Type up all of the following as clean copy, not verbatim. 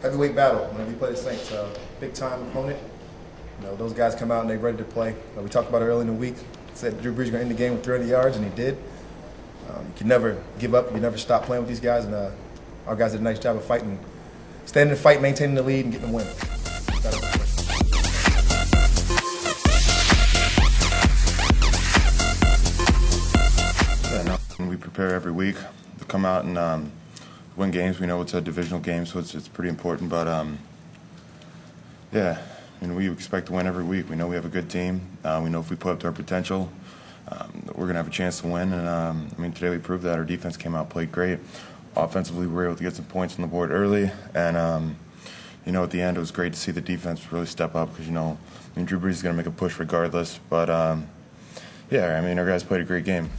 Heavyweight battle whenever you play the Saints. Big time opponent. You know, those guys come out and they're ready to play. We talked about it early in the week. Said Drew Brees is going to end the game with 300 yards, and he did. You can never give up. You never stop playing with these guys, and our guys did a nice job of fighting, standing in the fight, maintaining the lead, and getting the win. Yeah, no, we prepare every week to come out and win games. We know it's a divisional game, so it's pretty important. But yeah, I mean, we expect to win every week. We know we have a good team. We know if we put up to our potential, we're gonna have a chance to win. And I mean, today we proved that. Our defense came out, played great. Offensively, we were able to get some points on the board early, and you know, at the end, it was great to see the defense really step up because, you know, I mean, Drew Brees is gonna make a push regardless. But yeah, I mean, our guys played a great game.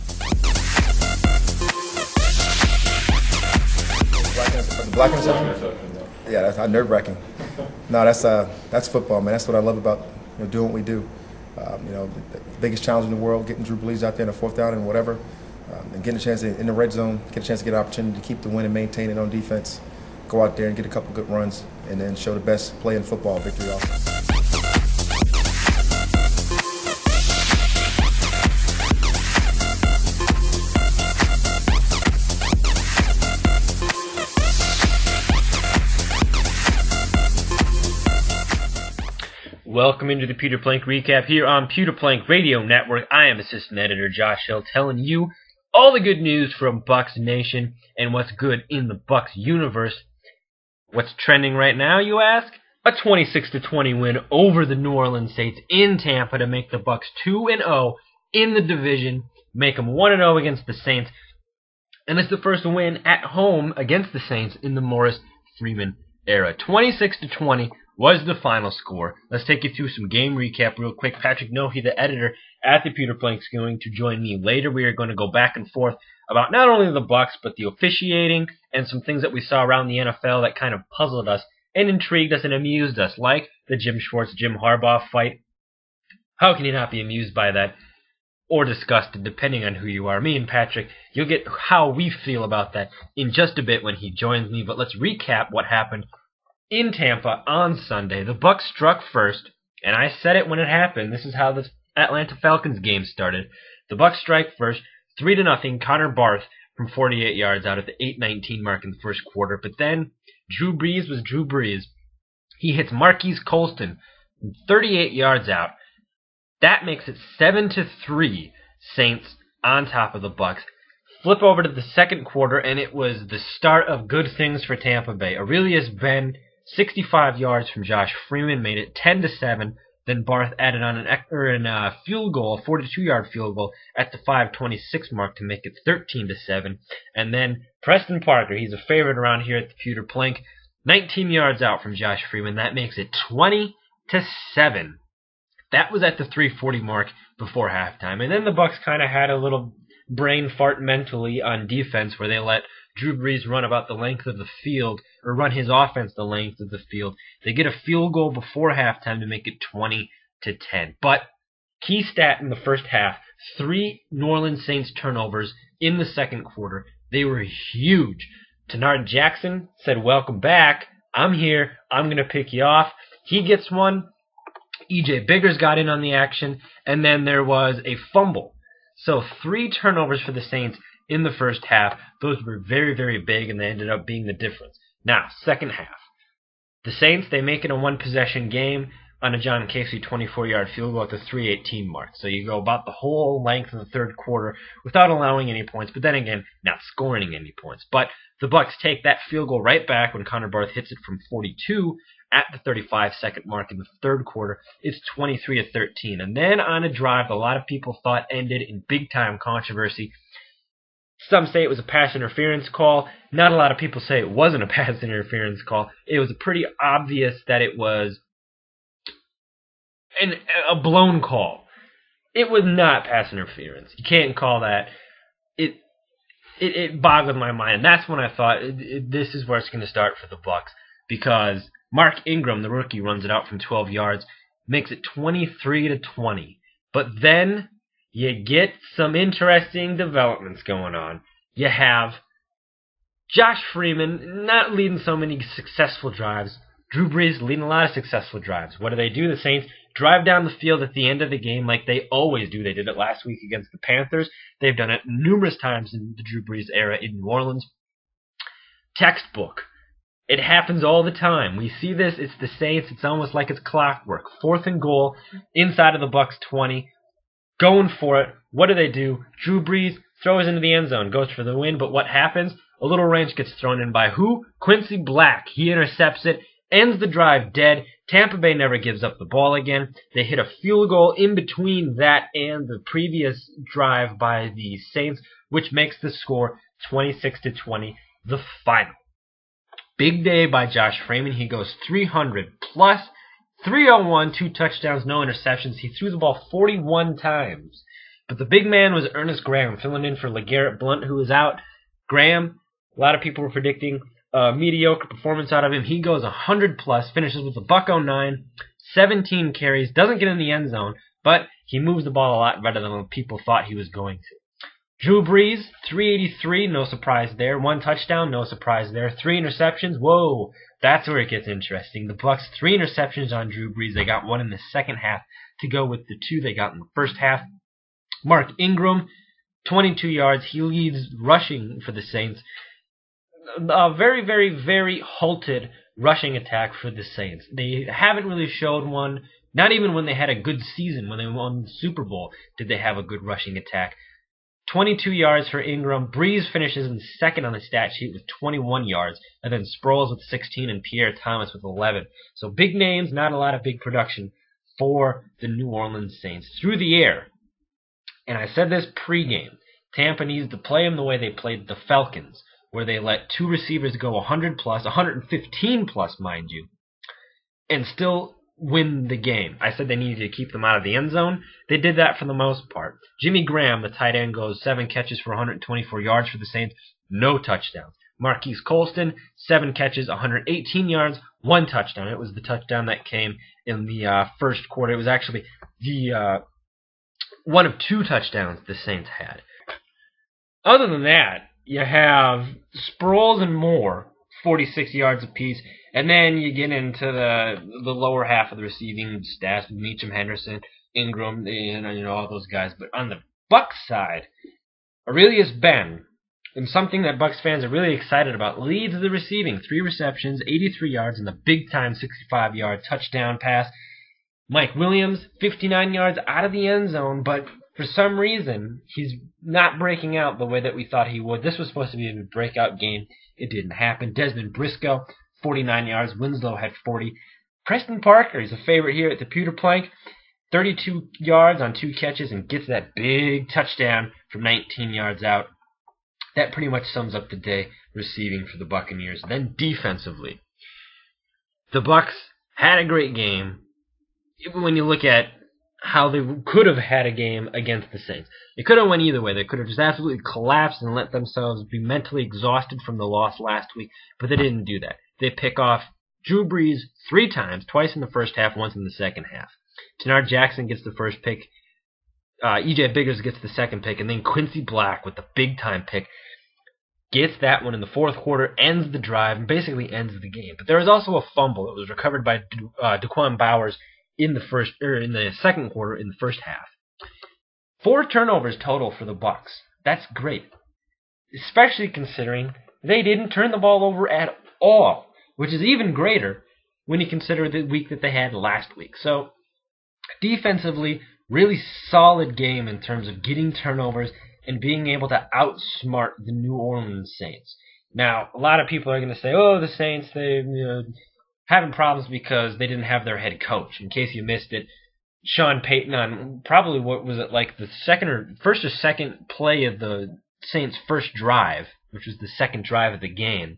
Black interception? Yeah, that's nerve-wracking. No, that's football, man. That's what I love about doing what we do. You know, the biggest challenge in the world, getting Drew Brees out there in a fourth down and whatever, and getting a chance in the red zone, get a chance to get an opportunity to keep the win and maintain it on defense, go out there and get a couple good runs, and then show the best play in football, victory offense. Welcome into the Pewter Plank Recap here on Pewter Plank Radio Network. I am Assistant Editor Josh Hill, telling you all the good news from Bucs Nation and what's good in the Bucs universe. What's trending right now, you ask? A 26-20 win over the New Orleans Saints in Tampa to make the Bucs 2-0 in the division, make them 1-0 against the Saints, and it's the first win at home against the Saints in the Morris Freeman era. 26-20 was the final score. Let's take you through some game recap real quick. Patrik Nohe, the editor at the Pewter Plank, is going to join me later. We are going to go back and forth about not only the Bucs, but the officiating and some things that we saw around the NFL that kind of puzzled us and intrigued us and amused us, like the Jim Schwartz-Jim Harbaugh fight. How can you not be amused by that? Or disgusted, depending on who you are. Me and Patrick, you'll get how we feel about that in just a bit when he joins me. But let's recap what happened in Tampa on Sunday. The Bucs struck first, and I said it when it happened. This is how the Atlanta Falcons game started. The Bucs strike first, 3-0. Connor Barth from 48 yards out at the 8:19 mark in the first quarter. But then Drew Brees was Drew Brees. He hits Marquise Colston from 38 yards out. That makes it 7-3 Saints on top of the Bucs. Flip over to the second quarter, and it was the start of good things for Tampa Bay. Aurelius Ben, 65 yards from Josh Freeman, made it 10-7. Then Barth added on a field goal, a 42-yard field goal at the 5:26 mark to make it 13-7. And then Preston Parker, he's a favorite around here at the Pewter Plank, 19 yards out from Josh Freeman. That makes it 20-7. That was at the 3:40 mark before halftime. And then the Bucs kind of had a little brain fart mentally on defense where they let Drew Brees run about the length of the field, or run his offense the length of the field. They get a field goal before halftime to make it 20-10. But key stat in the first half, 3 New Orleans Saints turnovers in the second quarter. They were huge. Tenard Jackson said, "Welcome back. I'm here. I'm going to pick you off." He gets one. E.J. Biggers got in on the action, and then there was a fumble. So 3 turnovers for the Saints in the first half. Those were very, very big, and they ended up being the difference. Now, second half. The Saints, they make it a one-possession game on a John Casey 24-yard field goal at the 3:18 mark. So you go about the whole length of the third quarter without allowing any points, but then again, not scoring any points. But the Bucs take that field goal right back when Connor Barth hits it from 42 at the 35-second mark in the third quarter. It's 23-13. And then on a drive a lot of people thought ended in big-time controversy. Some say it was a pass interference call. Not a lot of people say it wasn't a pass interference call. It was pretty obvious that it was a blown call. It was not pass interference. You can't call that. It boggled my mind. And that's when I thought this is where it's going to start for the Bucs, because Mark Ingram, the rookie, runs it out from 12 yards. makes it 23-20. But then you get some interesting developments going on. You have Josh Freeman not leading so many successful drives. Drew Brees leading a lot of successful drives. What do? The Saints drive down the field at the end of the game like they always do. They did it last week against the Panthers. They've done it numerous times in the Drew Brees era in New Orleans. Textbook. It happens all the time. We see this. It's the Saints. It's almost like it's clockwork. 4th and goal inside of the Bucs 20. Going for it. What do? Drew Brees throws into the end zone. Goes for the win. But what happens? A little wrench gets thrown in by who? Quincy Black. He intercepts it. Ends the drive dead. Tampa Bay never gives up the ball again. They hit a field goal in between that and the previous drive by the Saints, which makes the score 26-20, the final. Big day by Josh Freeman. He goes 300 plus, 301, 2 touchdowns, no interceptions. He threw the ball 41 times. But the big man was Ernest Graham, filling in for LeGarrette Blount, who was out. Graham, a lot of people were predicting mediocre performance out of him. He goes 100 plus, finishes with a $109, 17 carries, doesn't get in the end zone, but he moves the ball a lot better than what people thought he was going to. Drew Brees, 383, no surprise there. 1 touchdown, no surprise there. 3 interceptions, whoa, that's where it gets interesting. The Bucs, 3 interceptions on Drew Brees. They got 1 in the second half to go with the 2 they got in the first half. Mark Ingram, 22 yards. He leads rushing for the Saints. A very, very, very halted rushing attack for the Saints. They haven't really showed one. Not even when they had a good season, when they won the Super Bowl, did they have a good rushing attack. 22 yards for Ingram. Brees finishes in second on the stat sheet with 21 yards. And then Sproles with 16 and Pierre Thomas with 11. So big names, not a lot of big production for the New Orleans Saints. Through the air, and I said this pregame, Tampa needs to play them the way they played the Falcons, where they let 2 receivers go 100 plus, 115 plus, mind you, and still win the game. I said they needed to keep them out of the end zone. They did that for the most part. Jimmy Graham, the tight end, goes 7 catches for 124 yards for the Saints, no touchdowns. Marquise Colston, 7 catches, 118 yards, 1 touchdown. It was the touchdown that came in the first quarter. It was actually the one of 2 touchdowns the Saints had. Other than that, you have Sproles and Moore, 46 yards apiece, and then you get into the lower half of the receiving stats with Meacham, Henderson, Ingram, and all those guys. But on the Bucs side, Aurelius Ben, and something that Bucs fans are really excited about, leads the receiving. 3 receptions, 83 yards, and the big-time 65-yard touchdown pass. Mike Williams, 59 yards out of the end zone, but for some reason, he's not breaking out the way that we thought he would. This was supposed to be a breakout game. It didn't happen. Desmond Briscoe, 49 yards. Winslow had 40. Preston Parker, he's a favorite here at the Pewter Plank, 32 yards on 2 catches and gets that big touchdown from 19 yards out. That pretty much sums up the day receiving for the Buccaneers. Then defensively, the Bucs had a great game. Even when you look at how they could have had a game against the Saints. It could have went either way. They could have just absolutely collapsed and let themselves be mentally exhausted from the loss last week, but they didn't do that. They pick off Drew Brees 3 times, twice in the first half, once in the second half. Tenard Jackson gets the first pick. E.J. Biggers gets the second pick, and then Quincy Black with the big-time pick gets that one in the fourth quarter, ends the drive, and basically ends the game. But there was also a fumble that was recovered by Daquan Bowers in the second quarter, in the first half. 4 turnovers total for the Bucs. That's great, especially considering they didn't turn the ball over at all, which is even greater when you consider the week that they had last week. So defensively, really solid game in terms of getting turnovers and being able to outsmart the New Orleans Saints. Now, a lot of people are going to say, oh, the Saints, they're having problems because they didn't have their head coach. In case you missed it, Sean Payton on probably what was it, like the first or second play of the Saints' first drive, which was the second drive of the game.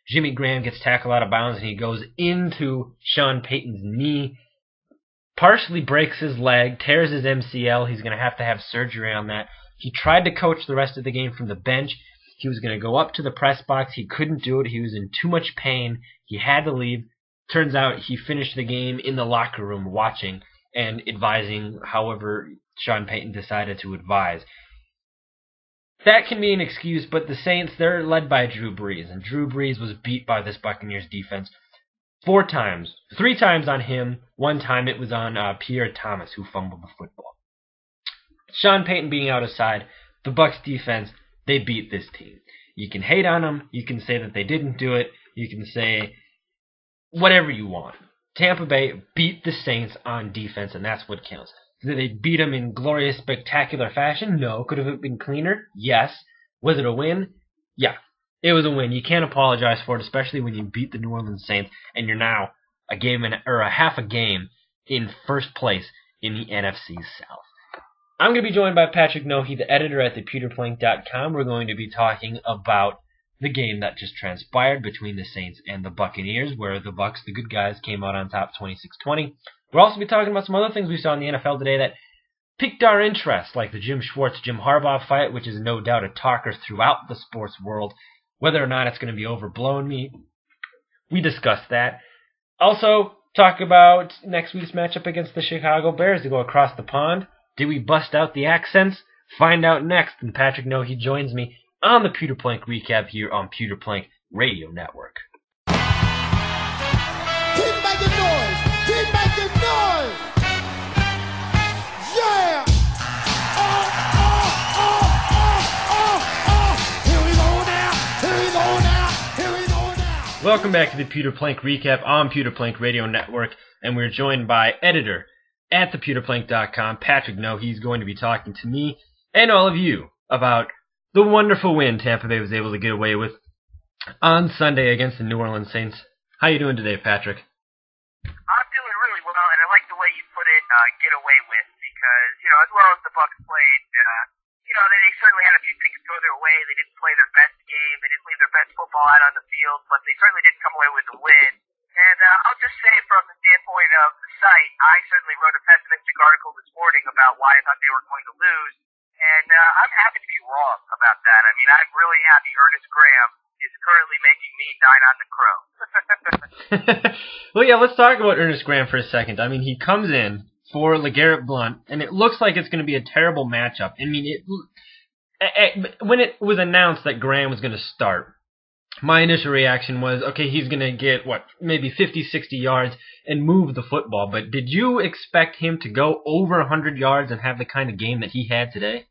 Jimmy Graham gets tackled out of bounds and he goes into Sean Payton's knee, partially breaks his leg, tears his MCL. He's going to have surgery on that. He tried to coach the rest of the game from the bench. He was going to go up to the press box. He couldn't do it. He was in too much pain. He had to leave. Turns out he finished the game in the locker room watching and advising however Sean Payton decided to advise. That can be an excuse, but the Saints, they're led by Drew Brees, and Drew Brees was beat by this Buccaneers defense 4 times. 3 times on him, 1 time it was on Pierre Thomas, who fumbled the football. Sean Payton being out aside, the Bucs defense, they beat this team. You can hate on them, you can say that they didn't do it, you can say whatever you want. Tampa Bay beat the Saints on defense, and that's what counts. Did they beat them in glorious, spectacular fashion? No. Could have it been cleaner? Yes. Was it a win? Yeah. It was a win. You can't apologize for it, especially when you beat the New Orleans Saints and you're now a half a game in first place in the NFC South. I'm going to be joined by Patrik Nohe, the editor at thepewterplank.com. We're going to be talking about the game that just transpired between the Saints and the Buccaneers, where the Bucs, the good guys, came out on top 26-20. We'll also be talking about some other things we saw in the NFL today that piqued our interest, like the Jim Schwartz-Jim Harbaugh fight, which is no doubt a talker throughout the sports world. Whether or not it's going to be overblown, we discussed that. Also, talk about next week's matchup against the Chicago Bears to go across the pond. Did we bust out the accents? Find out next, and Patrik Nohe joins me on the Pewter Plank Recap here on Pewter Plank Radio Network. Keep making noise! Keep making noise! Yeah! Here we go now! Here we go now! Here we go now! Welcome back to the Pewter Plank Recap on Pewter Plank Radio Network, and we're joined by editor at thepewterplank.com, Patrik Nohe. He's going to be talking to me and all of you about the wonderful win Tampa Bay was able to get away with on Sunday against the New Orleans Saints. How you doing today, Patrik? I'm doing really well, and I like the way you put it, get away with, because, as well as the Bucs played, they certainly had a few things go their way. They didn't play their best game. They didn't leave their best football out on the field, but they certainly didn't come away with the win. And I'll just say from the standpoint of the site, I certainly wrote a pessimistic article this morning about why I thought they were going to lose. And I'm happy to be wrong about that. I mean, I'm really happy Ernest Graham is currently making me dine on the crow. Well, yeah, let's talk about Ernest Graham for a second. I mean, he comes in for LeGarrette Blount, and it looks like it's going to be a terrible matchup. I mean, when it was announced that Graham was going to start, my initial reaction was, okay, he's going to get, maybe 50, 60 yards and move the football. But did you expect him to go over 100 yards and have the kind of game that he had today?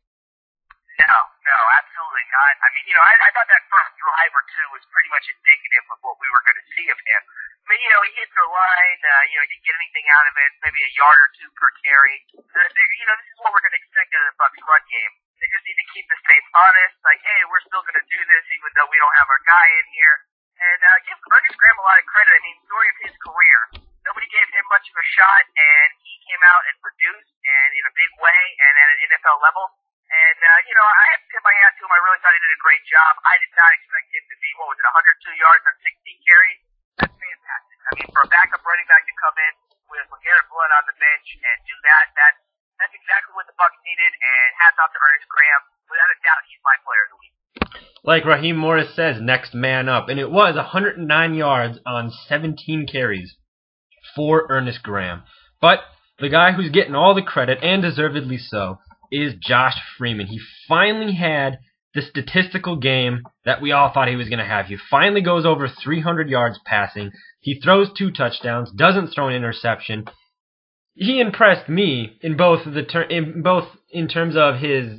No, absolutely not. I mean, I thought that first drive or two was pretty much indicative of what we were going to see of him. I mean, he hit the line, he didn't get anything out of it, maybe a yard or two per carry. This is what we're going to expect out of the Bucs run game. They just need to keep this tape honest, like, hey, we're still going to do this even though we don't have our guy in here. And give Ernest Graham a lot of credit. I mean, story of his career. Nobody gave him much of a shot, and he came out and produced, and in a big way, and at an NFL level. And, I have to tip my hat to him. I really thought he did a great job. I did not expect him to be, 102 yards on 16 carries? That's fantastic. I mean, for a backup running back to come in with LeGarrette Blount on the bench and do that's exactly what the Bucs needed, and hats off to Ernest Graham. Without a doubt, he's my player of the week. Like Raheem Morris says, next man up. And it was 109 yards on 17 carries for Ernest Graham. But the guy who's getting all the credit, and deservedly so, is Josh Freeman. He finally had the statistical game that we all thought he was going to have. He finally goes over 300 yards passing. He throws 2 touchdowns, doesn't throw an interception. He impressed me in in terms of his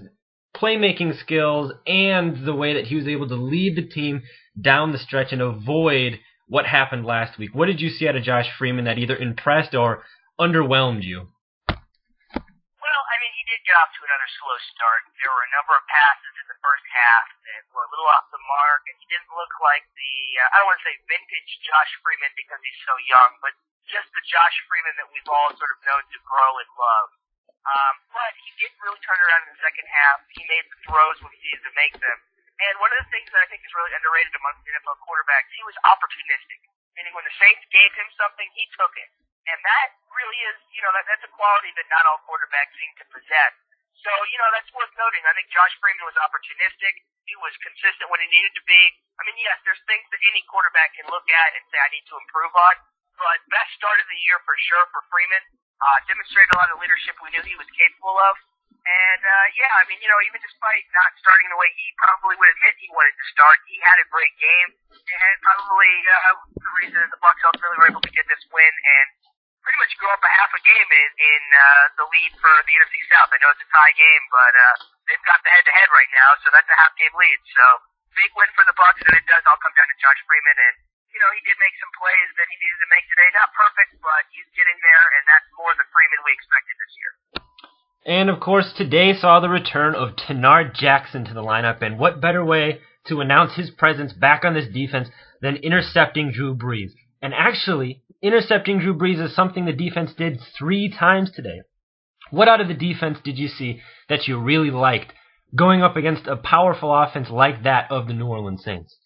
playmaking skills and the way that he was able to lead the team down the stretch and avoid what happened last week. What did you see out of Josh Freeman that either impressed or underwhelmed you? Well, I mean, he did get off to another slow start. There were a number of passes in the first half that were a little off the mark, and he didn't look like I don't want to say vintage Josh Freeman because he's so young, but just the Josh Freeman that we've all sort of known to grow and love. But he did really turn around in the second half. He made the throws when he needed to make them. And one of the things that I think is really underrated amongst NFL quarterbacks, he was opportunistic. Meaning when the Saints gave him something, he took it. And that really is, that's a quality that not all quarterbacks seem to possess. So, that's worth noting. I think Josh Freeman was opportunistic. He was consistent when he needed to be. I mean, yes, there's things that any quarterback can look at and say, I need to improve on. but best start of the year for sure for Freeman. Demonstrated a lot of leadership we knew he was capable of. And, even despite not starting the way he probably would admit he wanted to start, he had a great game, and probably the reason that the Bucs ultimately were able to get this win and pretty much go up a half a game in the lead for the NFC South. I know it's a tie game, but they've got the head-to-head right now, so that's a half-game lead. So, big win for the Bucs, and it does all come down to Josh Freeman, and he did make some plays that he needed to make today. Not perfect, but he's getting there, and that's more the Freeman we expected this year. And, of course, today saw the return of Tenard Jackson to the lineup, and what better way to announce his presence back on this defense than intercepting Drew Brees. And actually, intercepting Drew Brees is something the defense did 3 times today. What out of the defense did you see that you really liked going up against a powerful offense like that of the New Orleans Saints?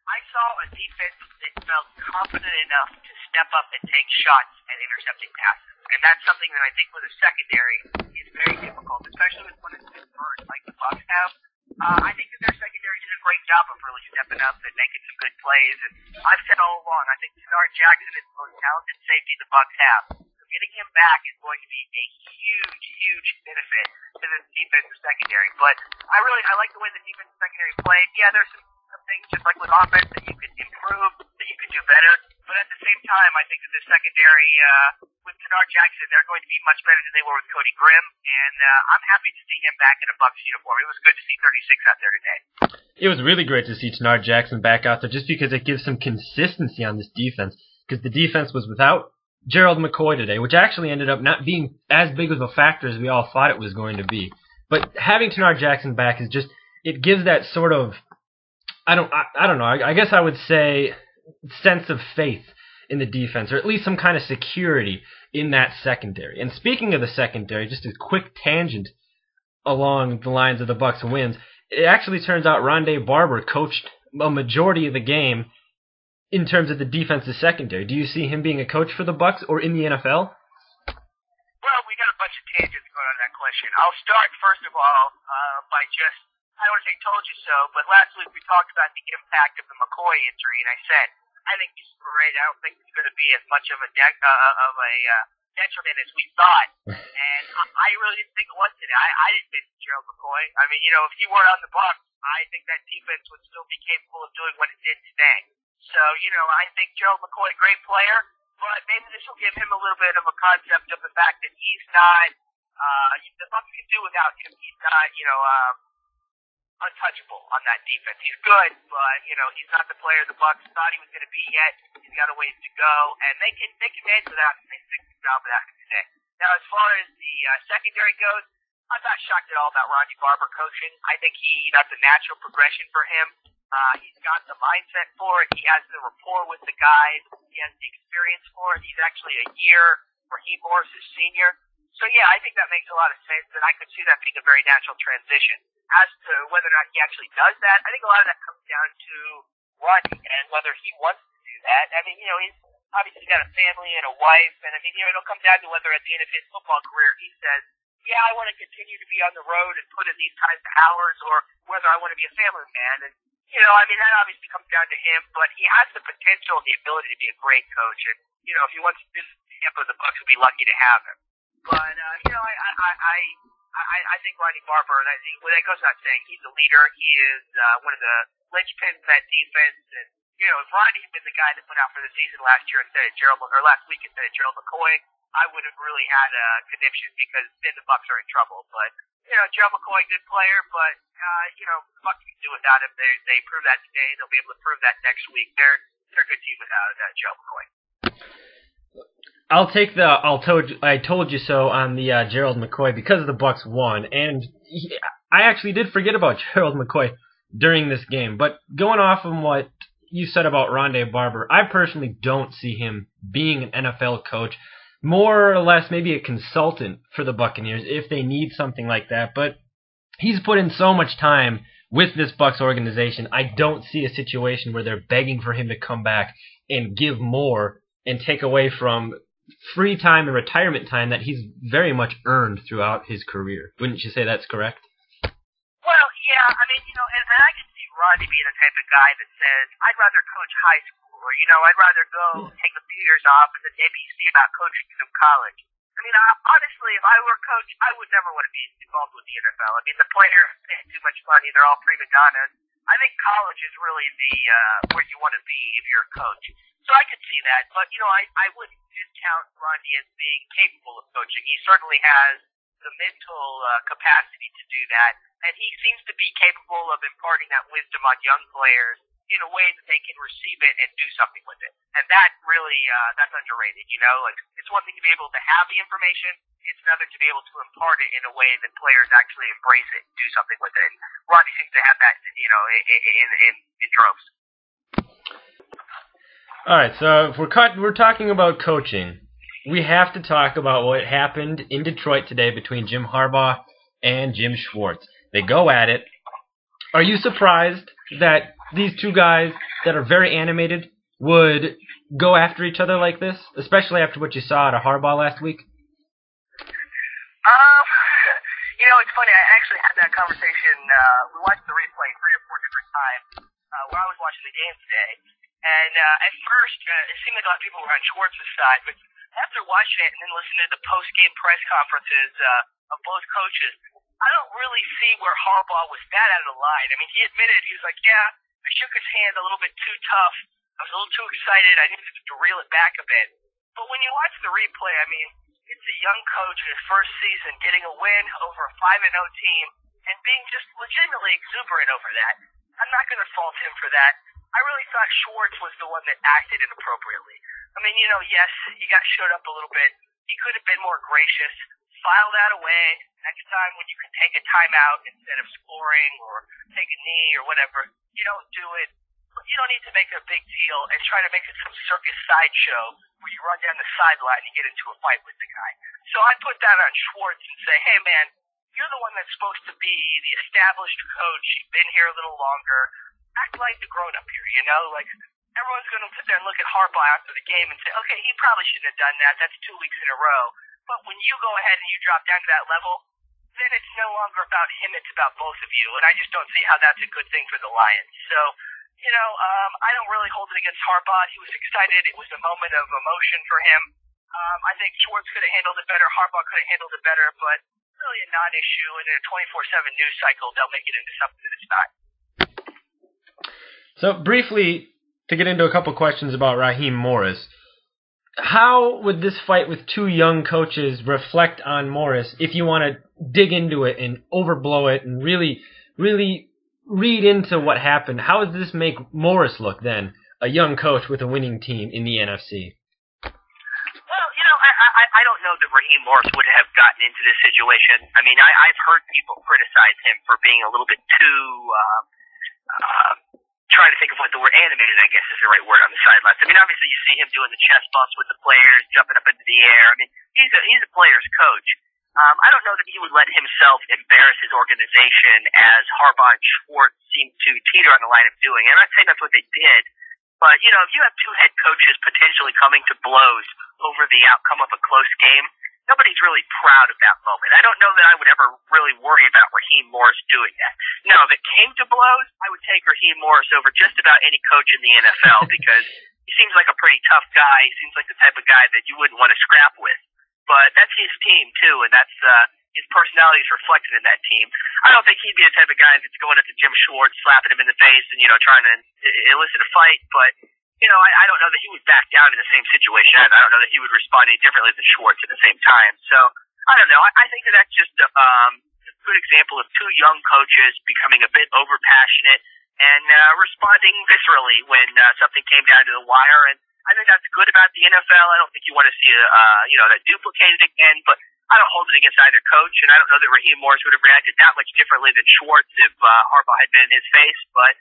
I saw a defense that felt confident enough to step up and take shots at intercepting passes. And that's something that I think with a secondary is very difficult, especially with one that's been burned like the Bucs have. I think that their secondary did a great job of really stepping up and making some good plays. And I've said all along, I think Tenard Jackson is the most talented safety the Bucs have. So getting him back is going to be a huge, huge benefit to the defensive secondary. But I like the way the defensive secondary played. Yeah, there's some things just like with offense that you could improve, that you could do better. But at the same time, I think that the secondary, with Tenard Jackson, they're going to be much better than they were with Cody Grimm. And I'm happy to see him back in a Bucs uniform. It was good to see 36 out there today. It was really great to see Tenard Jackson back out there just because it gives some consistency on this defense. Because the defense was without Gerald McCoy today, which actually ended up not being as big of a factor as we all thought it was going to be. But having Tenard Jackson back is just, it gives that sort of, I don't know, I guess I would say sense of faith in the defense, or at least some kind of security in that secondary. And speaking of the secondary, just a quick tangent along the lines of the Bucs wins, it actually turns out Rondé Barber coached a majority of the game in terms of the defensive secondary. Do you see him being a coach for the Bucs or in the NFL? Well, we got a bunch of tangents going on that question. I'll start, first of all, by just, I don't want to say told you so, but last week we talked about the impact of the McCoy injury, and I said, I think he's great. I don't think it's going to be as much of a detriment as we thought. And I really didn't think it was today. I didn't miss Gerald McCoy. I mean, if he weren't on the Bucs, I think that defense would still be capable of doing what it did today. So, I think Gerald McCoy, great player, but maybe this will give him a little bit of a concept of the fact that he's not, the Bucs can do without him. He's not, untouchable on that defense. He's good, but he's not the player the Bucs thought he was going to be yet. He's got a ways to go, and they can manage without him. They can do a good job without him today. Now, as far as the secondary goes, I'm not shocked at all about Rondé Barber coaching. I think that's a natural progression for him. He's got the mindset for it. He has the rapport with the guys. He has the experience for it. He's actually a year Raheem Morris's senior. So, yeah, I think that makes a lot of sense, and I could see that being a very natural transition. As to whether or not he actually does that, I think a lot of that comes down to Ronnie and whether he wants to do that. I mean, he's obviously got a family and a wife, and I mean, it'll come down to whether at the end of his football career he says, yeah, I want to continue to be on the road and put in these kinds of hours, or whether I want to be a family man. And, that obviously comes down to him, but he has the potential and the ability to be a great coach. And, if he wants to do Tampa, the Bucs would be lucky to have him. But, I think Rondé Barber, and I think that goes without saying, he's a leader. He is one of the linchpins of that defense. And, if Ronnie had been the guy that went out for the season last week instead of Gerald McCoy, I would have really had a conniption because then the Bucs are in trouble. But, Gerald McCoy, good player, but, the Bucs can do without him. They proved that today. They'll be able to prove that next week. They're a good team without Gerald McCoy. I'll take the I told you so on the Gerald McCoy because the Bucs won, and I actually did forget about Gerald McCoy during this game. But going off of what you said about Rondé Barber, I personally don't see him being an NFL coach. More or less maybe a consultant for the Buccaneers if they need something like that. But he's put in so much time with this Bucs organization. I don't see a situation where they're begging for him to come back and give more and take away from free time and retirement time that he's very much earned throughout his career. Wouldn't you say that's correct? Well, yeah, I mean, and I can see Rodney being the type of guy that says, I'd rather coach high school Or, I'd rather go take a few years off and then maybe see about coaching some college. I mean, honestly, if I were a coach, I would never want to be involved with the NFL. I mean, the players pay too much money. They're all prima donnas. I think college is really where you want to be if you're a coach. So I could see that. But, I wouldn't discount Ronnie as being capable of coaching. He certainly has the mental capacity to do that. And he seems to be capable of imparting that wisdom on young players in a way that they can receive it and do something with it. And that really, that's underrated, Like, it's one thing to be able to have the information, it's another to be able to impart it in a way that players actually embrace it and do something with it. And Rodney seems to have that, in droves. All right, so if we're talking about coaching, we have to talk about what happened in Detroit today between Jim Harbaugh and Jim Schwartz. They go at it. Are you surprised that these two guys that are very animated would go after each other like this, especially after what you saw out of Harbaugh last week? It's funny. I actually had that conversation. We watched the replay 3 or 4 different times where I was watching the game today. And at first, it seemed like a lot of people were on Schwartz's side. But after watching it and then listening to the post-game press conferences of both coaches, I don't really see where Harbaugh was that out of line. I mean, he admitted, he was like, yeah, I shook his hand a little bit too tough. I was a little too excited. I needed to reel it back a bit. But when you watch the replay, I mean, it's a young coach in his first season getting a win over a 5-0 team and being just legitimately exuberant over that. I'm not going to fault him for that. I really thought Schwartz was the one that acted inappropriately. I mean, yes, he got showed up a little bit. He could have been more gracious. File that away. Next time when you can take a timeout instead of scoring or take a knee or whatever, you don't do it. But you don't need to make a big deal and try to make it some circus sideshow where you run down the sideline and get into a fight with the guy. So I put that on Schwartz and say, hey, man, you're the one that's supposed to be the established coach. You've been here a little longer. Act like the grown-up here, Like, everyone's going to sit there and look at Harbaugh after the game and say, okay, he probably shouldn't have done that. That's 2 weeks in a row. But when you go ahead and you drop down to that level, then it's no longer about him, it's about both of you. And I just don't see how that's a good thing for the Lions. So, I don't really hold it against Harbaugh. He was excited. It was a moment of emotion for him. I think Schwartz could have handled it better. Harbaugh could have handled it better. But really a non-issue. And in a 24/7 news cycle, they'll make it into something that it's not. So, briefly, to get into a couple questions about Raheem Morris, how would this fight with two young coaches reflect on Morris if you want to dig into it and overblow it and really, really read into what happened? How does this make Morris look then, a young coach with a winning team in the NFC? Well, I don't know that Raheem Morris would have gotten into this situation. I mean, I've heard people criticize him for being a little bit too trying to think of what the word animated, I guess, is the right word on the sidelines. I mean, obviously you see him doing the chest bumps with the players, jumping up into the air. I mean, he's a player's coach. I don't know that he would let himself embarrass his organization as Harbaugh and Schwartz seem to teeter on the line of doing. I'm not saying that's what they did, but, if you have two head coaches potentially coming to blows over the outcome of a close game, nobody's really proud of that moment. I don't know that I would ever really worry about Raheem Morris doing that. Now, if it came to blows, I would take Raheem Morris over just about any coach in the NFL because he seems like a pretty tough guy. He seems like the type of guy that you wouldn't want to scrap with. But that's his team, too, and that's his personality is reflected in that team. I don't think he'd be the type of guy that's going up to Jim Schwartz, slapping him in the face and, trying to elicit a fight, but I don't know that he would back down in the same situation. I don't know that he would respond any differently than Schwartz at the same time. So, I don't know. I think that's just a good example of two young coaches becoming a bit overpassionate and responding viscerally when something came down to the wire. And I think that's good about the NFL. I don't think you want to see that duplicated again, but I don't hold it against either coach. And I don't know that Raheem Morris would have reacted that much differently than Schwartz if Harbaugh had been in his face. But,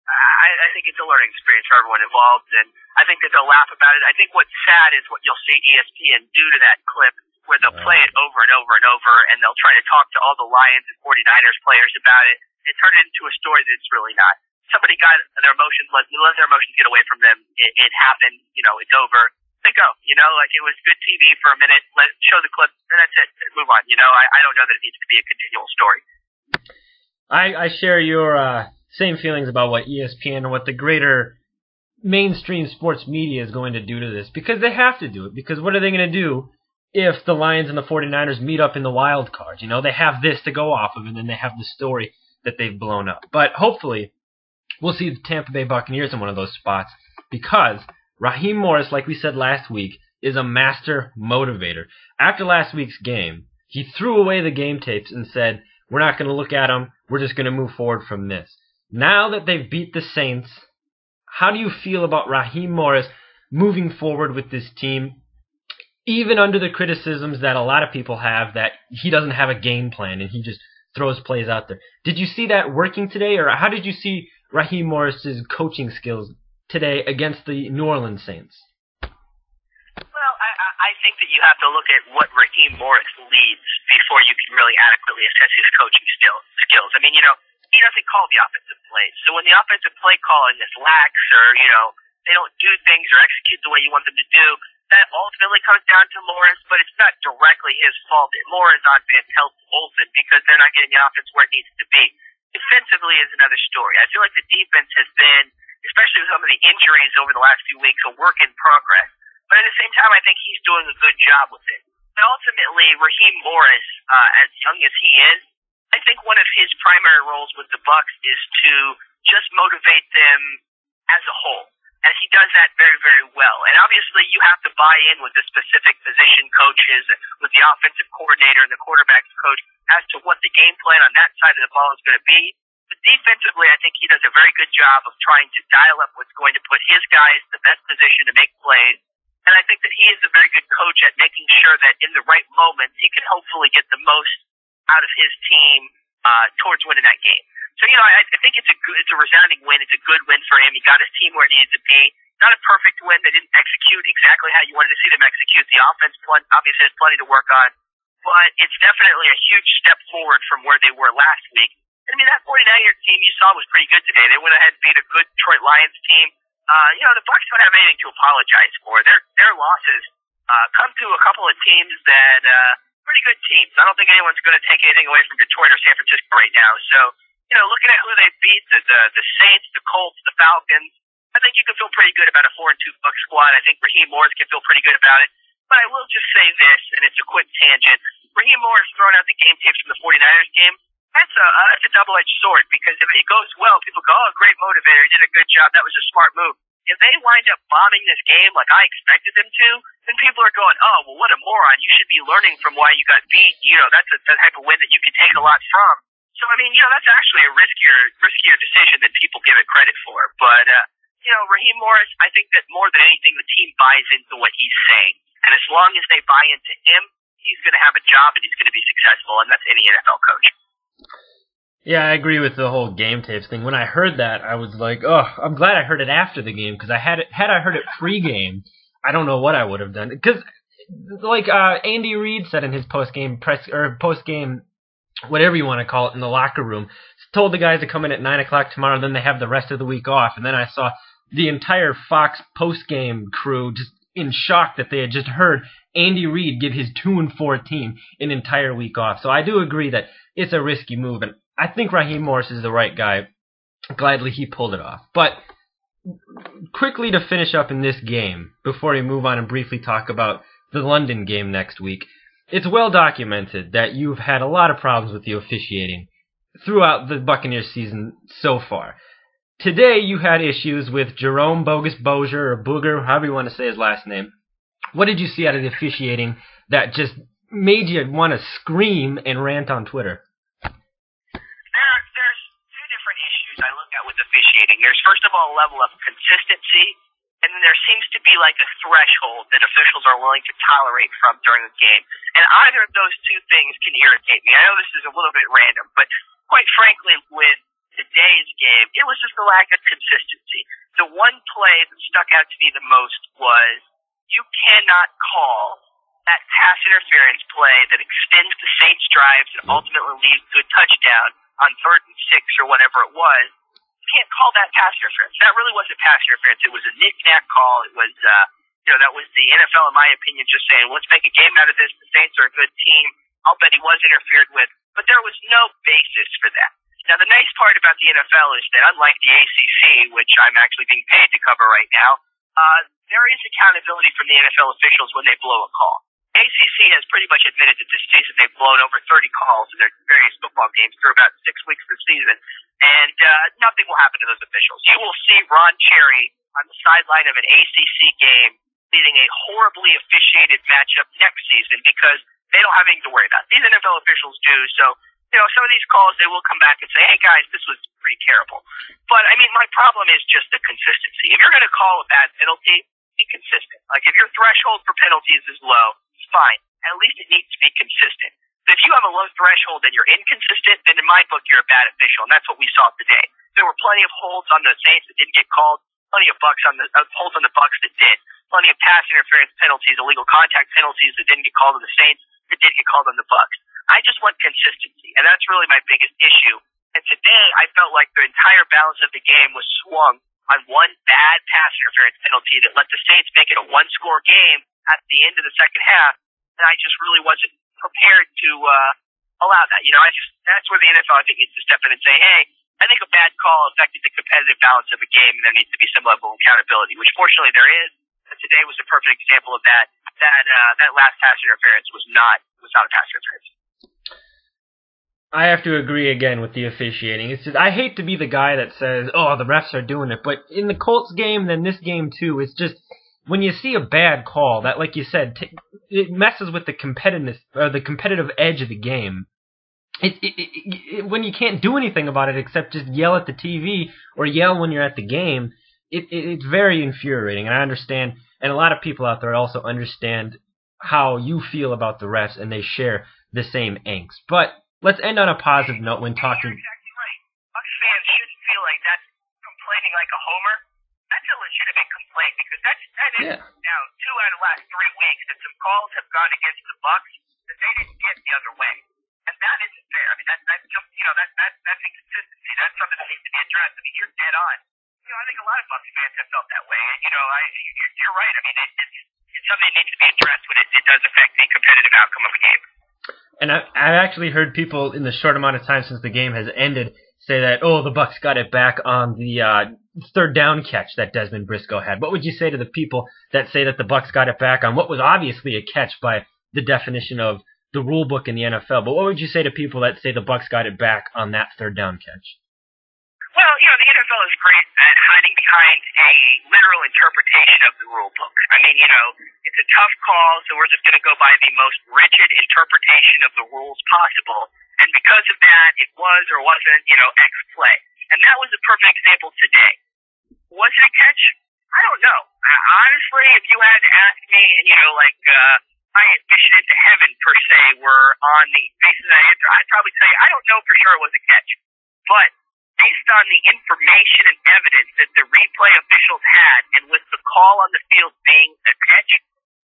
I think it's a learning experience for everyone involved, and I think that they'll laugh about it. I think what's sad is what you'll see ESPN do to that clip, where they'll play it over and over and over, and they'll try to talk to all the Lions and 49ers players about it, and turn it into a story that it's really not. Somebody got their emotions, let their emotions get away from them. It happened, it's over. They go, like it was good TV for a minute, show the clip, and that's it. Move on, I don't know that it needs to be a continual story. I share your same feelings about what ESPN and what the greater mainstream sports media is going to do to this, because they have to do it. Because what are they going to do if the Lions and the 49ers meet up in the wild card? You know, they have this to go off of, and then they have the story that they've blown up. But hopefully, we'll see the Tampa Bay Buccaneers in one of those spots, because Raheem Morris, like we said last week, is a master motivator. After last week's game, he threw away the game tapes and said, we're not going to look at them, we're just going to move forward from this. Now that they've beat the Saints, how do you feel about Raheem Morris moving forward with this team, even under the criticisms that a lot of people have that he doesn't have a game plan and he just throws plays out there? Did you see that working today, or how did you see Raheem Morris's coaching skills today against the New Orleans Saints? Well, I think that you have to look at what Raheem Morris leads before you can really adequately assess his coaching skills. I mean, he doesn't call the offensive plays. So when the offensive play calling is lax, or, they don't do things or execute the way you want them to do, that ultimately comes down to Morris, but it's not directly his fault. More is on Van Pelt and Olsen, because they're not getting the offense where it needs to be. Defensively is another story. I feel like the defense has been, especially with some of the injuries over the last few weeks, a work in progress. But at the same time, I think he's doing a good job with it. But ultimately, Raheem Morris, as young as he is, I think one of his primary roles with the Bucs is to just motivate them as a whole. And he does that very, very well. And obviously, you have to buy in with the specific position coaches, with the offensive coordinator and the quarterback's coach, as to what the game plan on that side of the ball is going to be. But defensively, I think he does a very good job of trying to dial up what's going to put his guys in the best position to make plays. And I think that he is a very good coach at making sure that in the right moment, he can hopefully get the most out of his team towards winning that game. So, I think it's a resounding win. It's a good win for him. He got his team where it needed to be. Not a perfect win. They didn't execute exactly how you wanted to see them execute. The offense obviously has plenty to work on. But it's definitely a huge step forward from where they were last week. I mean, that 49ers team you saw was pretty good today. They went ahead and beat a good Detroit Lions team. The Bucs don't have anything to apologize for. Their losses come to a couple of teams that pretty good teams. I don't think anyone's going to take anything away from Detroit or San Francisco right now. So, looking at who they beat, the Saints, the Colts, the Falcons, I think you can feel pretty good about a 4-2 Bucs squad. I think Raheem Morris can feel pretty good about it. But I will just say this, and it's a quick tangent. Raheem Morris throwing out the game tapes from the 49ers game, that's a double-edged sword, because if it goes well, people go, oh, great motivator, he did a good job, that was a smart move. If they wind up bombing this game like I expected them to, then people are going, oh, well, what a moron. You should be learning from why you got beat. That's the type of win that you can take a lot from. So, I mean, that's actually a riskier decision than people give it credit for. But, Raheem Morris, I think that more than anything, the team buys into what he's saying. And as long as they buy into him, he's going to have a job and he's going to be successful, and that's any NFL coach. Yeah, I agree with the whole game tapes thing. When I heard that, I was like, oh, I'm glad I heard it after the game, because had I heard it pre-game, I don't know what I would have done. Because, like Andy Reid said in his post-game whatever you want to call it, in the locker room, told the guys to come in at 9 o'clock tomorrow, then they have the rest of the week off. And then I saw the entire Fox post-game crew just in shock that they had just heard Andy Reid give his 2-4 team an entire week off. So I do agree that it's a risky move, and I think Raheem Morris is the right guy. Gladly he pulled it off. But quickly to finish up in this game, before we move on and briefly talk about the London game next week, it's well documented that you've had a lot of problems with the officiating throughout the Buccaneers season so far. Today you had issues with Jerome Bogus Bozier, or Booger, however you want to say his last name. What did you see out of the officiating that just made you want to scream and rant on Twitter? There's two different issues I look at with officiating. There's, first of all, a level of consistency, and then there seems to be like a threshold that officials are willing to tolerate from during the game. And either of those two things can irritate me. I know this is a little bit random, but quite frankly, with today's game, it was just a lack of consistency. The one play that stuck out to me the most was you cannot call that pass interference play that extends the Saints' drives and ultimately leads to a touchdown on 3rd and 6 or whatever it was. You can't call that pass interference. That really wasn't pass interference. It was a knick-knack call. It was, that was the NFL, in my opinion, just saying, let's make a game out of this. The Saints are a good team. I'll bet he was interfered with. But there was no basis for that. Now, the nice part about the NFL is that unlike the ACC, which I'm actually being paid to cover right now, there is accountability from the NFL officials when they blow a call. ACC has pretty much admitted that this season they've blown over 30 calls in their various football games through about 6 weeks of the season, and nothing will happen to those officials. You will see Ron Cherry on the sideline of an ACC game leading a horribly officiated matchup next season because they don't have anything to worry about. These NFL officials do, so some of these calls, they will come back and say, hey, guys, this was pretty terrible. But, I mean, my problem is just the consistency. If you're going to call a bad penalty, be consistent. Like, if your threshold for penalties is low, it's fine. At least it needs to be consistent. But if you have a low threshold and you're inconsistent, then in my book, you're a bad official, and that's what we saw today. There were plenty of holds on the Saints that didn't get called, plenty of holds on the Bucs that did, plenty of pass interference penalties, illegal contact penalties that didn't get called on the Saints, that did get called on the Bucs. I just want consistency, and that's really my biggest issue. And today, I felt like the entire balance of the game was swung on one bad pass interference penalty that let the Saints make it a one-score game at the end of the second half, and I just really wasn't prepared to allow that. That's where the NFL, I think, needs to step in and say, hey, I think a bad call affected the competitive balance of a game, and there needs to be some level of accountability, which fortunately there is. But today was a perfect example of that. That last pass interference was not a pass interference. I have to agree again with the officiating. It's just, I hate to be the guy that says, oh, the refs are doing it. But in the Colts game, then this game too, it's just, when you see a bad call, that, like you said, it messes with the competitive edge of the game. When you can't do anything about it except just yell at the TV or yell when you're at the game, it's very infuriating. And I understand, and a lot of people out there also understand how you feel about the refs, and they share the same angst. But let's end on a positive note when talking. You're exactly right. Bucs fans shouldn't feel like that's complaining like a homer. That's a legitimate complaint because that is now 2 out of the last 3 weeks that some calls have gone against the Bucs that they didn't get the other way, and that isn't fair. I mean, that's just that's inconsistency. That's something that needs to be addressed. I mean, you're dead on. I think a lot of Bucs fans have felt that way, and you're right. I mean, it's something that needs to be addressed when it does affect the competitive outcome of a game. And I've actually heard people in the short amount of time since the game has ended say that, oh, the Bucs got it back on the third down catch that Desmond Briscoe had. What would you say to the people that say that the Bucs got it back on what was obviously a catch by the definition of the rule book in the NFL? But what would you say to people that say the Bucs got it back on that third down catch? Well, the NFL is great at hiding behind a literal interpretation of the rule book. I mean, it's a tough call, so we're just going to go by the most rigid interpretation of the rules possible. And because of that, it was or wasn't, X play. And that was a perfect example today. Was it a catch? I don't know. Honestly, if you had to ask me, and, my admission into heaven, per se, were on the basis of that answer, I'd probably tell you I don't know for sure it was a catch. But based on the information and evidence that the replay officials had, and with the call on the field being a catch,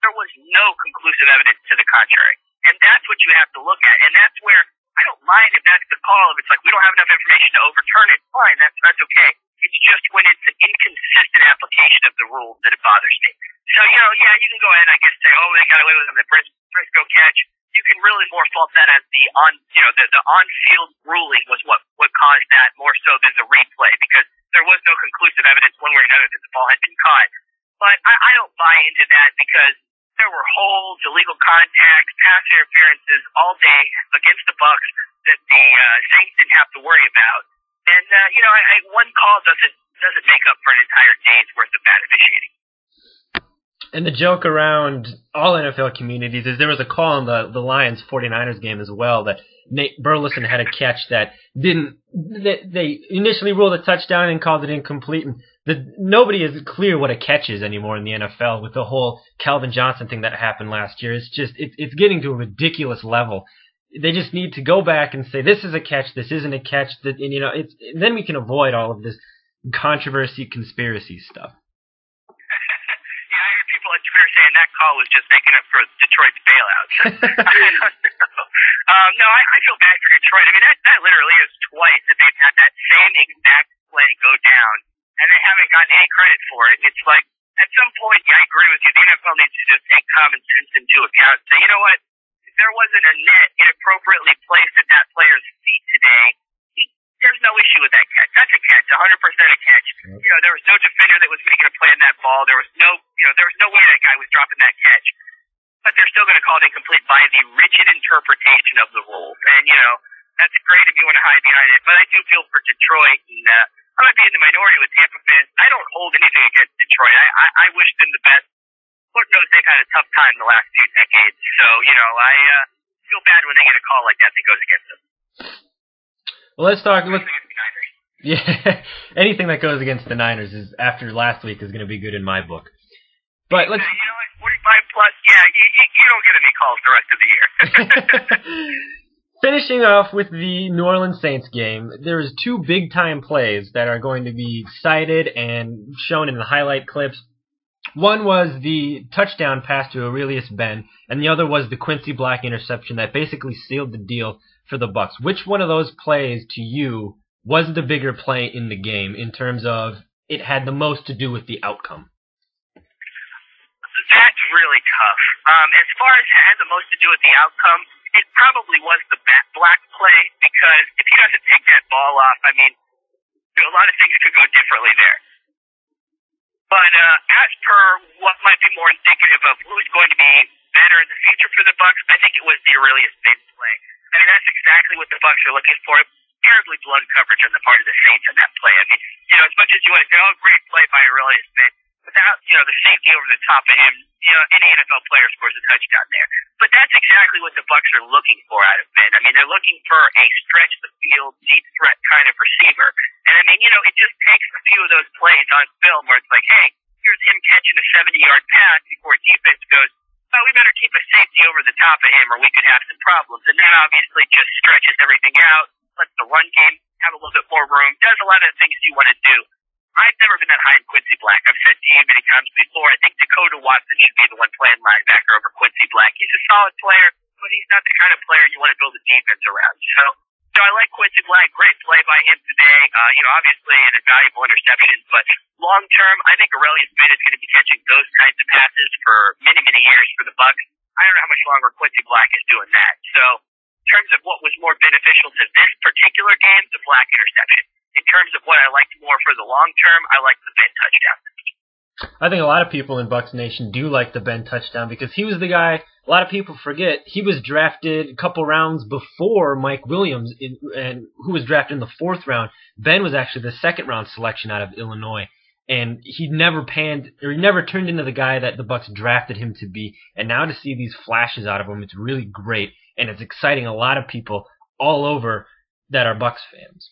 there was no conclusive evidence to the contrary. And that's what you have to look at. And that's where I don't mind if that's the call. If it's like we don't have enough information to overturn it, fine, that's okay. It's just when it's an inconsistent application of the rules that it bothers me. So, you can go ahead and I guess say, oh, they got away with it on the Briscoe catch. You can really more fault that as the on-field ruling was what caused that more so than the replay, because there was no conclusive evidence one way or another that the ball had been caught. But I don't buy into that because there were holds, illegal contacts, pass interferences all day against the Bucs that the Saints didn't have to worry about. And one call doesn't make up for an entire day's worth of bad officiating. And the joke around all NFL communities is there was a call in the Lions 49ers game as well that Nate Burleson had a catch that they initially ruled a touchdown and called it incomplete. And nobody is clear what a catch is anymore in the NFL with the whole Calvin Johnson thing that happened last year. It's just, it's getting to a ridiculous level. They just need to go back and say, this is a catch, this isn't a catch. Then we can avoid all of this controversy, conspiracy stuff. Saying that call was just making up for Detroit's bailout. I don't know. No, I feel bad for Detroit. I mean, that literally is twice that they've had that same exact play go down, and they haven't gotten any credit for it. It's like, at some point, I agree with you, the NFL needs to just take common sense into account and say, you know what, if there wasn't a net inappropriately placed at that player's feet today, there's no issue with that catch. That's a catch, 100% a catch. You know, there was no defender that was making a play on that ball. There was no way that guy was dropping that catch. But they're still going to call it incomplete by the rigid interpretation of the rules. And, you know, that's great if you want to hide behind it. But I do feel for Detroit, and I might be in the minority with Tampa fans. I don't hold anything against Detroit. I wish them the best. Lord knows they've had a tough time the last 2 decades. So, you know, I feel bad when they get a call like that goes against them. Well, let's talk. Yeah, anything that goes against the Niners is after last week is going to be good in my book. But let's. You know what? 45 plus. Yeah, you don't get any calls the rest of the year. Finishing off with the New Orleans Saints game, there's 2 big-time plays that are going to be cited and shown in the highlight clips. One was the touchdown pass to Aurelius Ben, and the other was the Quincy Black interception that basically sealed the deal for the Bucs. Which one of those plays to you was the bigger play in the game in terms of it had the most to do with the outcome? That's really tough. As far as it had the most to do with the outcome, it probably was the Black play, because if he doesn't take that ball off, I mean, a lot of things could go differently there. But as per what might be more indicative of who's going to be better in the future for the Bucs, I think it was the Aurelius Ben play. I mean, that's exactly what the Bucs are looking for. Terribly blown coverage on the part of the Saints on that play. I mean, you know, as much as you want to say, oh, great play by Aurelius Ben, without, you know, the safety over the top of him, you know, any NFL player scores a touchdown there. But that's exactly what the Bucs are looking for out of Ben. I mean, they're looking for a stretch the field, deep threat kind of receiver. And I mean, you know, it just takes a few of those plays on film where it's like, hey, here's him catching a 70-yard pass before defense goes, oh, we better keep a safety over the top of him or we could have some problems. And that obviously just stretches everything out, lets the run game have a little bit more room, does a lot of the things you want to do. I've never been that high in Quincy Black. I've said to you many times before, I think Dakota Watson should be the one playing linebacker over Quincy Black. He's a solid player, but he's not the kind of player you want to build a defense around. So I like Quincy Black. Great play by him today. You know, obviously an invaluable interception, but long term, I think Aurelius Ben is going to be catching those kinds of passes for many, many years for the Bucs. I don't know how much longer Quincy Black is doing that. So in terms of what was more beneficial to this particular game, the Black interception. In terms of what I liked more for the long term, I like the Ben touchdown. I think a lot of people in Bucs Nation do like the Ben touchdown because he was the guy. A lot of people forget he was drafted a couple rounds before Mike Williams, and who was drafted in the 4th round. Ben was actually the 2nd round selection out of Illinois, and he never turned into the guy that the Bucs drafted him to be. And now to see these flashes out of him, it's really great, and it's exciting a lot of people all over that are Bucs fans.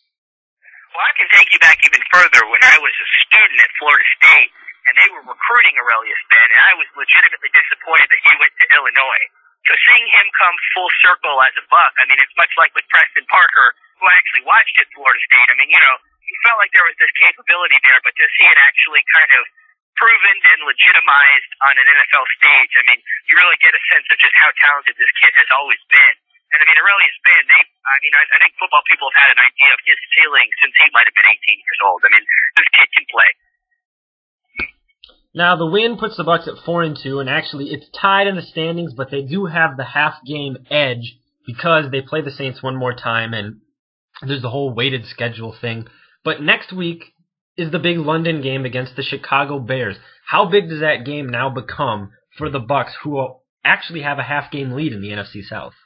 Well, I can take you back even further. When I was a student at Florida State, and they were recruiting Aurelius Ben, and I was legitimately disappointed that he went to Illinois. So seeing him come full circle as a Buck, I mean, it's much like with Preston Parker, who I actually watched at Florida State. I mean, you know, he felt like there was this capability there, but to see it actually kind of proven and legitimized on an NFL stage, I mean, you really get a sense of just how talented this kid has always been. And I mean, Aurelius Ben, I think football people have had an idea of his ceiling since he might have been 18 years old. I mean, this kid can play. Now, the win puts the Bucs at 4-2, and actually it's tied in the standings, but they do have the half-game edge because they play the Saints one more time, and there's the whole weighted schedule thing. But next week is the big London game against the Chicago Bears. How big does that game now become for the Bucs, who will actually have a half-game lead in the NFC South?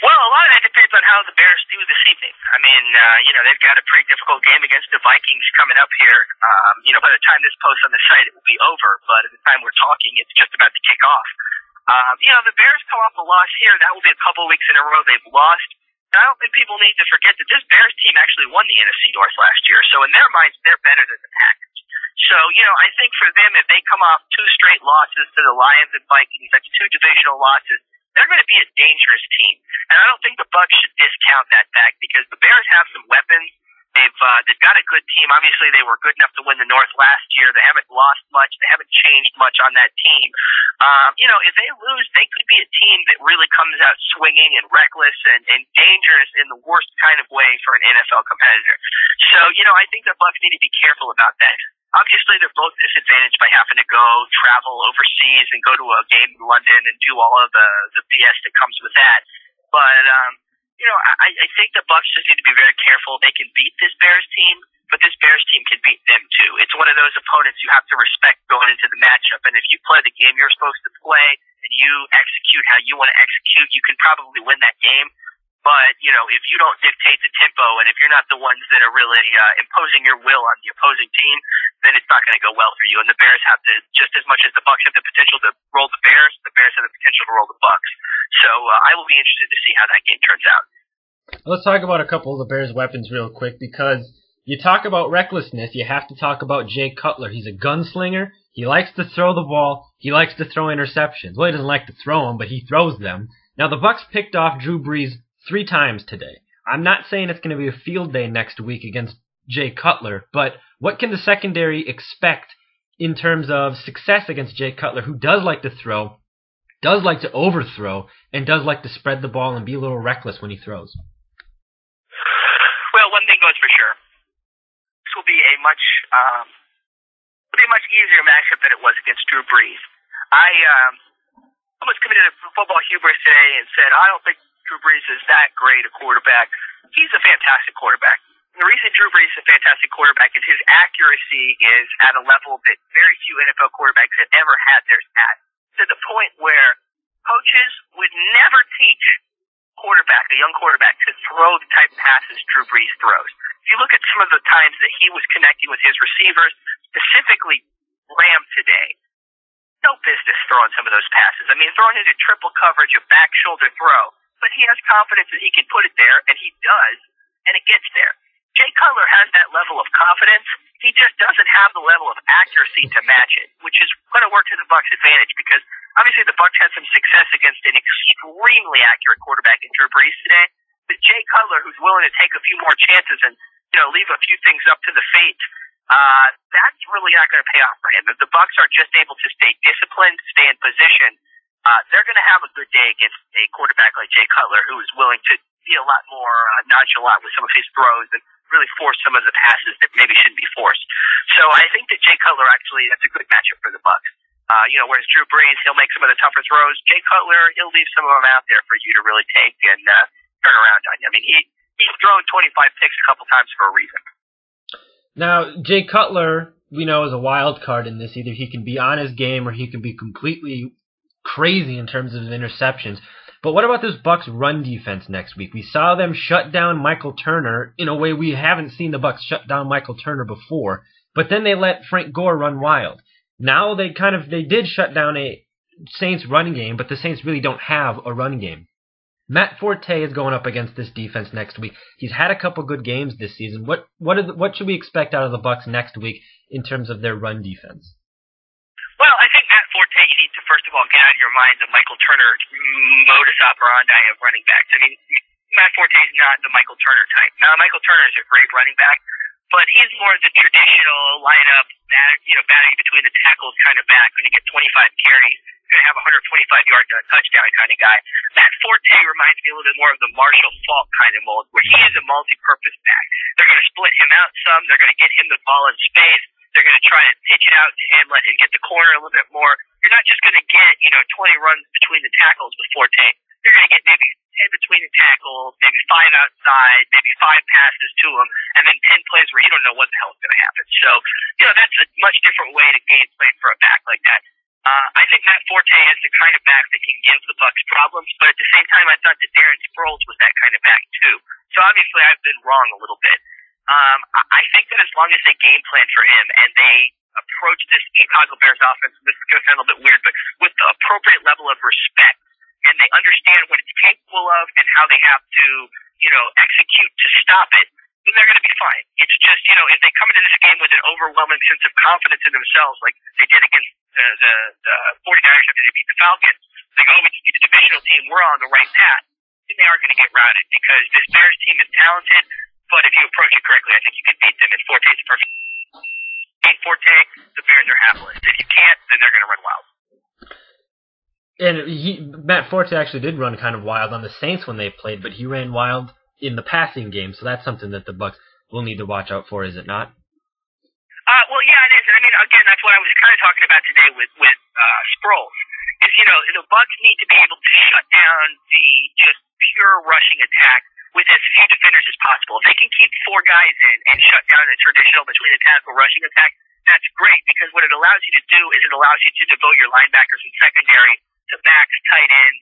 Well, a lot of that depends on how the Bears do this evening. I mean, you know, they've got a pretty difficult game against the Vikings coming up here. You know, by the time this posts on the site, it will be over. But at the time we're talking, it's just about to kick off. You know, the Bears come off a loss here. That will be a couple weeks in a row they've lost. And I don't think people need to forget that this Bears team actually won the NFC North last year. So in their minds, they're better than the Packers. So, you know, I think for them, if they come off 2 straight losses to the Lions and Vikings, that's 2 divisional losses, they're going to be a dangerous team. And I don't think the Bucs should discount that fact because the Bears have some weapons. They've got a good team. Obviously, they were good enough to win the North last year. They haven't lost much. They haven't changed much on that team. You know, if they lose, they could be a team that really comes out swinging and reckless and dangerous in the worst kind of way for an NFL competitor. So, you know, I think the Bucs need to be careful about that. Obviously, they're both disadvantaged by having to go travel overseas and go to a game in London and do all of the BS that comes with that. But, I think the Bucs just need to be very careful. They can beat this Bears team, but this Bears team can beat them too. It's one of those opponents you have to respect going into the matchup. And if you play the game you're supposed to play and you execute how you want to execute, you can probably win that game. But, if you don't dictate the tempo and if you're not the ones that are really imposing your will on the opposing team, then it's not going to go well for you. And the Bears have just as much as the Bucs have the potential to roll the Bears have the potential to roll the Bucs. So I will be interested to see how that game turns out. Let's talk about a couple of the Bears' weapons real quick, because you talk about recklessness, you have to talk about Jay Cutler. He's a gunslinger. He likes to throw the ball. He likes to throw interceptions. Well, he doesn't like to throw them, but he throws them. Now, the Bucs picked off Drew Brees 3 times today. I'm not saying it's going to be a field day next week against Jay Cutler, but what can the secondary expect in terms of success against Jay Cutler, who does like to throw, does like to overthrow, and does like to spread the ball and be a little reckless when he throws? Well, one thing goes for sure. This will be a much easier matchup than it was against Drew Brees. I almost committed a football hubris today and said, I don't think Drew Brees is that great a quarterback. He's a fantastic quarterback. And the reason Drew Brees is a fantastic quarterback is his accuracy is at a level that very few NFL quarterbacks have ever had theirs at. To the point where coaches would never teach a young quarterback, to throw the type of passes Drew Brees throws. If you look at some of the times that he was connecting with his receivers, specifically Lamb today, no business throwing some of those passes. I mean, throwing into triple coverage, a back shoulder throw. But he has confidence that he can put it there, and he does, and it gets there. Jay Cutler has that level of confidence. He just doesn't have the level of accuracy to match it, which is going to work to the Bucs' advantage, because obviously the Bucs had some success against an extremely accurate quarterback in Drew Brees today. But Jay Cutler, who's willing to take a few more chances and leave a few things up to the fates, that's really not going to pay off for him. If the Bucs are just able to stay disciplined, stay in position, they're going to have a good day against a quarterback like Jay Cutler, who is willing to be a lot more nonchalant with some of his throws and really force some of the passes that maybe shouldn't be forced. So I think that Jay Cutler that's a good matchup for the Bucs. Whereas Drew Brees, he'll make some of the tougher throws. Jay Cutler, he'll leave some of them out there for you to really take and turn around on you. I mean, he's thrown 25 picks a couple times for a reason. Now, Jay Cutler, we know, is a wild card in this. Either he can be on his game or he can be completely crazy in terms of interceptions. But what about this Bucs run defense next week? We saw them shut down Michael Turner in a way we haven't seen the Bucs shut down Michael Turner before. But then they let Frank Gore run wild. Now they did shut down a Saints run game, but the Saints really don't have a run game. Matt Forte is going up against this defense next week. He's had a couple good games this season. What should we expect out of the Bucs next week in terms of their run defense? Well, I think Matt Forte, you need to first of all get out of your mind the Michael Turner modus operandi of running backs. I mean, Matt Forte is not the Michael Turner type. Now, Michael Turner is a great running back, but he's more the traditional lineup, batting between the tackles kind of back. When you get 25 carries, you're going to have 125 yards and a touchdown kind of guy. Matt Forte reminds me a little bit more of the Marshall Faulk kind of mold, where he is a multi-purpose back. They're going to split him out some. They're going to get him the ball in space. They're going to try to pitch it out to him, let him get the corner a little bit more. You're not just going to get, 20 runs between the tackles with Forte. You're going to get maybe 10 between the tackles, maybe 5 outside, maybe 5 passes to him, and then 10 plays where you don't know what the hell is going to happen. So, that's a much different way to game plan for a back like that. I think Matt Forte is the kind of back that can give the Bucs problems, but at the same time, I thought that Darren Sproles was that kind of back too. So obviously, I've been wrong a little bit. I think that as long as they game plan for him and they approach this Chicago Bears offense, and this is going to sound a little bit weird, but with the appropriate level of respect, and they understand what it's capable of and how they have to, execute to stop it, then they're going to be fine. It's just, if they come into this game with an overwhelming sense of confidence in themselves, like they did against the 49ers after they beat the Falcons, they go, we just beat the divisional team, we're on the right path, then they are going to get routed, because this Bears team is talented, but if you approach it correctly, I think you can beat them, and Forte's perfect. Beat Forte, the Bears are hapless. If you can't, then they're going to run wild. And Matt Forte actually did run kind of wild on the Saints when they played, but he ran wild in the passing game, so that's something that the Bucs will need to watch out for, is it not? Well, yeah, it is. And I mean, again, that's what I was kind of talking about today with Sproles. Is, the Bucs need to be able to shut down the just pure pure rushing attack with as few defenders as possible. If they can keep 4 guys in and shut down the traditional between the tackle rushing attack, that's great, because what it allows you to do is it allows you to devote your linebackers and secondary to backs, tight ends,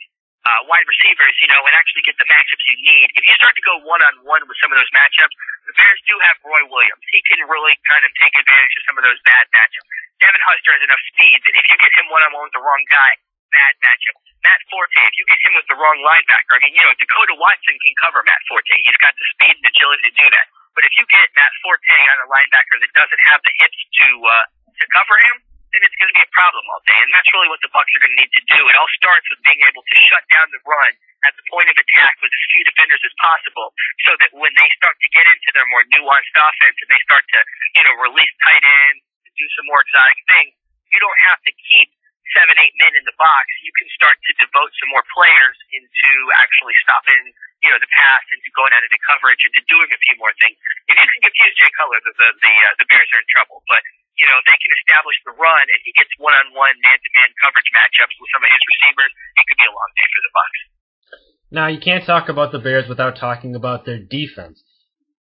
wide receivers, and actually get the matchups you need. If you start to go one-on-one with some of those matchups, the Bears do have Roy Williams. He can really kind of take advantage of some of those bad matchups. Devin Hester has enough speed that if you get him one-on-one with the wrong guy, bad matchup. Matt Forte, if you get him with the wrong linebacker, Dakota Watson can cover Matt Forte. He's got the speed and agility to do that. But if you get Matt Forte on a linebacker that doesn't have the hips to cover him, then it's going to be a problem all day. And that's really what the Bucs are going to need to do. It all starts with being able to shut down the run at the point of attack with as few defenders as possible, so that when they start to get into their more nuanced offense and they start to, release tight ends, do some more exotic things, you don't have to keep 7, 8 men in the box. You can start to devote some more players into actually stopping, the pass, into going out into coverage, into doing a few more things. If you can confuse Jay Cutler, the Bears are in trouble. But they can establish the run, and he gets one-on-one, man-to-man coverage matchups with some of his receivers. It could be a long day for the Bucs. Now, you can't talk about the Bears without talking about their defense.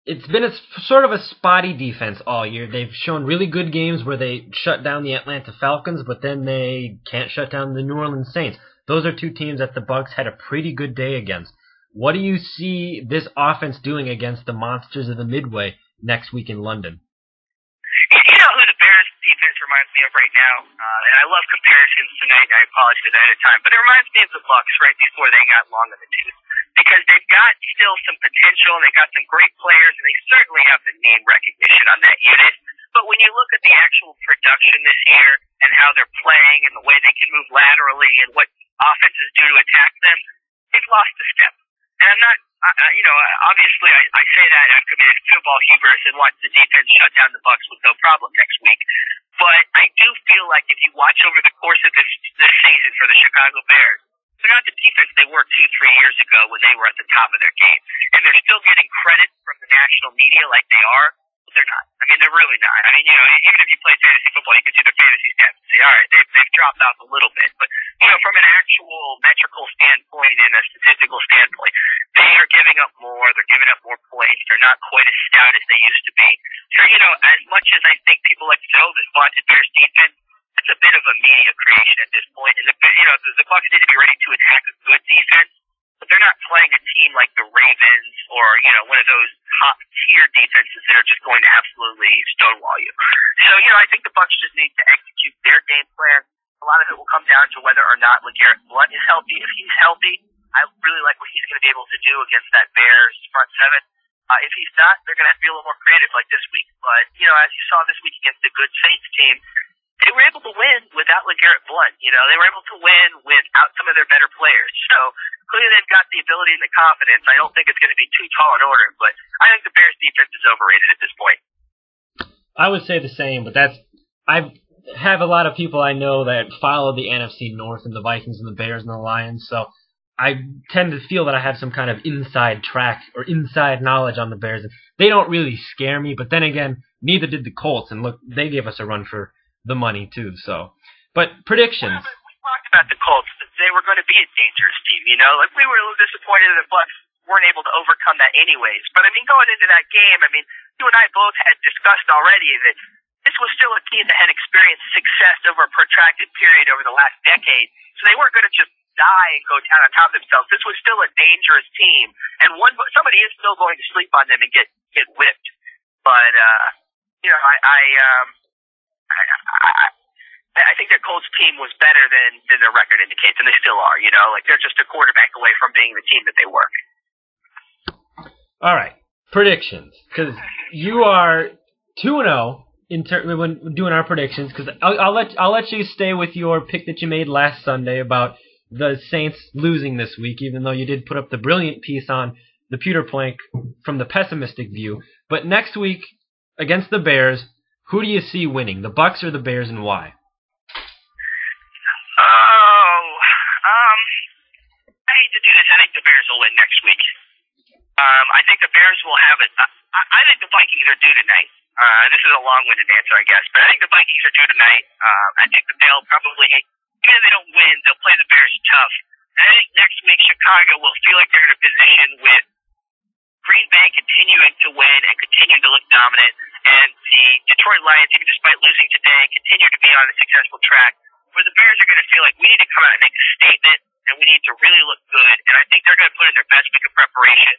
It's been sort of a spotty defense all year. They've shown really good games where they shut down the Atlanta Falcons, but then they can't shut down the New Orleans Saints. Those are 2 teams that the Bucs had a pretty good day against. What do you see this offense doing against the monsters of the Midway next week in London? You know who the Bears defense reminds me of right now? And I love comparisons tonight, and I apologize ahead of time, but it reminds me of the Bucs right before they got long in the tooth. Because they've got still some potential, and they've got some great players, and they certainly have the name recognition on that unit. But when you look at the actual production this year and how they're playing and the way they can move laterally and what offenses do to attack them, they've lost a step. And I'm not, obviously I say that I've committed football hubris and watch the defense shut down the Bucs with no problem next week. But I do feel like if you watch over the course of this season for the Chicago Bears, they're not the defense they were 2-3 years ago when they were at the top of their game. And they're still getting credit from the national media like they are, but they're not. I mean, they're really not. I mean, even if you play fantasy football, you can see their fantasy stats and say, all right, they've dropped off a little bit. But, from an actual metrical standpoint and a statistical standpoint, they are giving up more. They're giving up more points. They're not quite as stout as they used to be. So, as much as I think people like to say, oh, this vaunted Bears defense, it's a bit of a media creation at this point. And the Bucs need to be ready to attack a good defense, but they're not playing a team like the Ravens or, one of those top tier defenses that are just going to absolutely stonewall you. So, I think the Bucs just need to execute their game plan. A lot of it will come down to whether or not LeGarrette Blount is healthy. If he's healthy, I really like what he's going to be able to do against that Bears front 7. If he's not, they're going to have to be a little more creative like this week. But, as you saw this week against a good Saints team, they were able to win without LeGarrette Blount. They were able to win without some of their better players. So clearly they've got the ability and the confidence. I don't think it's going to be too tall an order, but I think the Bears defense is overrated at this point. I would say the same, but I have a lot of people I know that follow the NFC North and the Vikings and the Bears and the Lions, so I tend to feel that I have some kind of inside track or inside knowledge on the Bears. They don't really scare me, but then again, neither did the Colts, and look, they gave us a run for the money too. So, but predictions. Well, we talked about the Colts. They were going to be a dangerous team. We were a little disappointed that the Bucs weren't able to overcome that anyways. But going into that game, you and I both had discussed already that this was still a team that had experienced success over a protracted period over the last decade. So they weren't going to just die and go down on top of themselves. This was still a dangerous team, and somebody is still going to sleep on them and get whipped. But I think their Colts team was better than their record indicates, and they still are. They're just a quarterback away from being the team that they were. All right, predictions, because you are 2-0 when doing our predictions. Because I'll let you stay with your pick that you made last Sunday about the Saints losing this week, even though you did put up the brilliant piece on the Pewter Plank from the pessimistic view. But next week against the Bears, who do you see winning, the Bucs or the Bears, and why? I hate to do this. I think the Bears will win next week. I think the Bears will have it. I think the Vikings are due tonight. This is a long-winded answer, I guess, but I think the Vikings are due tonight. I think that they'll probably, even if they don't win, they'll play the Bears tough. And I think next week Chicago will feel like they're in a position with Green Bay continuing to win and continue to look dominant, and the Detroit Lions, even despite losing today, continue to be on a successful track, where the Bears are going to feel like we need to come out and make a statement, and we need to really look good, and I think they're going to put in their best week of preparation.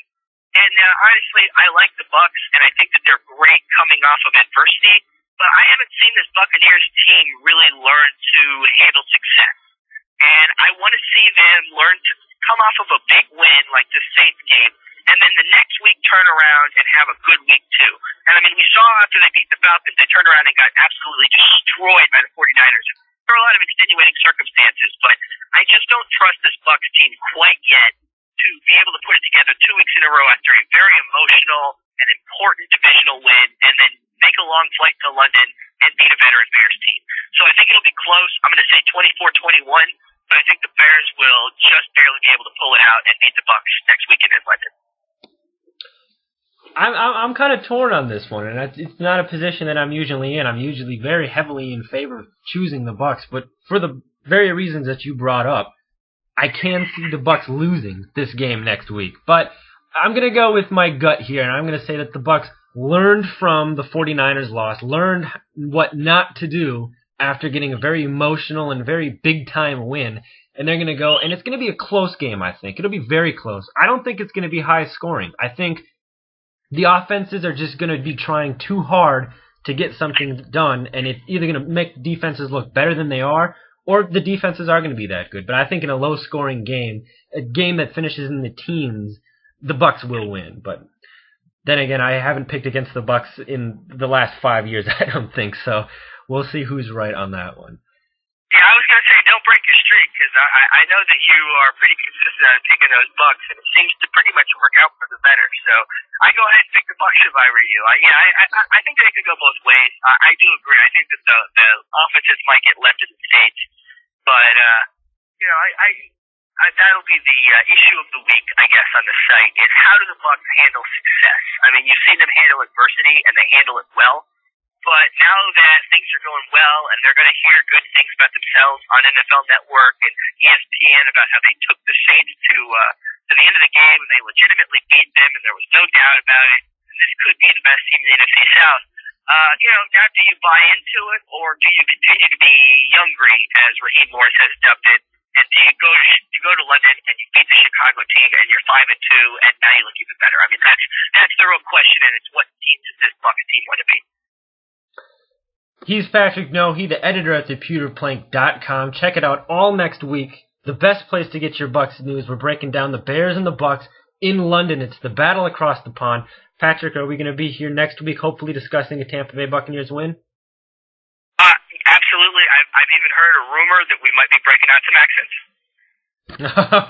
And honestly, I like the Bucs, and I think that they're great coming off of adversity, but I haven't seen this Buccaneers team really learn to handle success. And I want to see them learn to come off of a big win like the Saints game, and then the next week turn around and have a good week too. And I mean, we saw after they beat the Falcons, they turned around and got absolutely destroyed by the 49ers. There are a lot of extenuating circumstances, but I just don't trust this Bucs team quite yet to be able to put it together 2 weeks in a row after a very emotional and important divisional win, and then make a long flight to London and beat a veteran Bears team. So I think it'll be close. I'm going to say 24-21, but I think the Bears will just barely be able to pull it out and beat the Bucs next weekend in London. I'm kind of torn on this one, and it's not a position that I'm usually in. I'm usually very heavily in favor of choosing the Bucs, but for the very reasons that you brought up, I can see the Bucs losing this game next week. But I'm going to go with my gut here, and I'm going to say that the Bucs learned from the 49ers loss, learned what not to do after getting a very emotional and very big-time win, and they're going to go, and it's going to be a close game, I think. It'll be very close. I don't think it's going to be high scoring. I think the offenses are just going to be trying too hard to get something done, and it's either going to make defenses look better than they are, or the defenses are going to be that good. But I think in a low-scoring game, a game that finishes in the teens, the Bucs will win. But then again, I haven't picked against the Bucs in the last 5 years, I don't think, so we'll see who's right on that one. Yeah, I was going to say, don't break your streak, because I know that you are pretty consistent on picking those Bucs, and it seems to pretty much work out for the better. So I go ahead and pick the Bucs if I were you. I think they could go both ways. I do agree. I think that the offenses might get left in the States, but that'll be the issue of the week, I guess, on the site, is how do the Bucs handle success? I mean, you've seen them handle adversity, and they handle it well. But now that things are going well, and they're going to hear good things about themselves on NFL Network and ESPN about how they took the Saints to the end of the game, and they legitimately beat them, and there was no doubt about it, and this could be the best team in the NFC South. Now do you buy into it, or do you continue to be Youngry, as Raheem Morris has dubbed it, and do you go to London and you beat the Chicago team, and you're 5-2, and now you look even better? I mean, that's the real question, and it's what team does this Bucs team want to be? He's Patrik Nohe, the editor at thepewterplank.com. Check it out all next week. The best place to get your Bucs news. We're breaking down the Bears and the Bucs in London. It's the battle across the pond. Patrick, are we going to be here next week, hopefully discussing a Tampa Bay Buccaneers win? Absolutely. I've even heard a rumor that we might be breaking out some accents.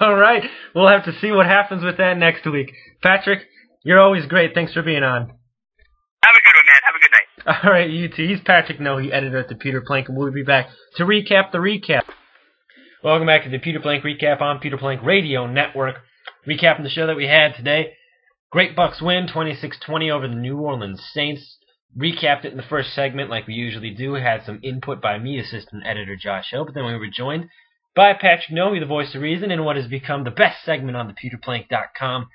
All right. We'll have to see what happens with that next week. Patrick, you're always great. Thanks for being on. Have a good one, man. Have a good night. All right, you too. He's Patrik Nohe, editor at the Pewter Plank, and we'll be back to recap the recap. Welcome back to the Pewter Plank Recap on Pewter Plank Radio Network. Recapping the show that we had today. Great Bucs win, 26-20 over the New Orleans Saints. Recapped it in the first segment like we usually do. Had some input by me, assistant editor Josh Hill, but then we were joined by Patrik Nohe, the voice of reason, in what has become the best segment on the pewterplank.com.